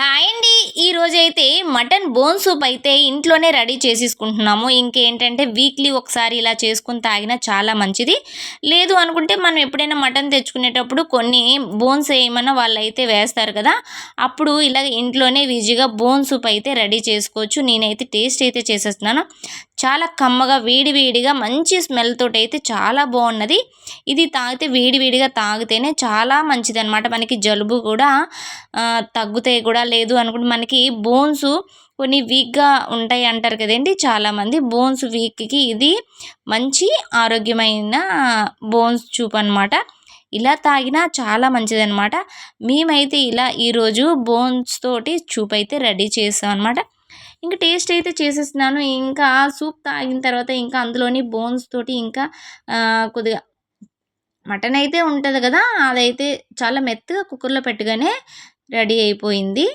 Hi అండి. ఈరోజైతే mutton bone soup అయితే ఇంట్లోనే రెడీ చేసేసుకుంటున్నాము. ఇంకేంటంటే వీక్లీ ఒకసారి ఇలా చేసుకొని తాగినా చాలా మంచిది. లేదు అనుకుంటే మనం ఎప్పుడైనా మటన్ తెచ్చుకునేటప్పుడు కొన్ని బోన్స్ ఏమన్నా వాళ్ళైతే వేస్తారు కదా! అప్పుడు ఇలా ఇంట్లోనే ఈజీగా బోన్ సూప్ అయితే రెడీ చేసుకోవచ్చు. నేనైతే టేస్ట్ అయితే చేసేస్తున్నాను. చాలా కమ్మగా వేడి వేడిగా మంచి స్మెల్ తోటైతే చాలా బాగున్నది. ఇది తాగితే వేడి వేడిగా తాగితేనే చాలా మంచిదనమాట. మనకి జలుబు కూడా తగ్గుతాయి కూడా. లేదు అనుకుంటే మనకి బోన్స్ కొన్ని వీక్‌గా ఉంటాయి అంటారు కదండీ చాలామంది. బోన్స్ వీక్‌కి ఇది మంచి ఆరోగ్యమైన బోన్స్ చూప్ అనమాట. ఇలా తాగినా చాలా మంచిదనమాట. మేమైతే ఇలా ఈరోజు బోన్స్ తోటి చూప్ అయితే రెడీ చేసాం అనమాట. ఇంక టేస్ట్ అయితే చేసేస్తున్నాను. ఇంకా సూప్ తాగిన తర్వాత ఇంకా అందులోని బోన్స్ తోటి ఇంకా కొద్దిగా మటన్ అయితే ఉంటది గదా! అదైతే చాలా మెత్తగా కుక్కర్‌లో పెట్టగానే రెడీ అయిపోయింది.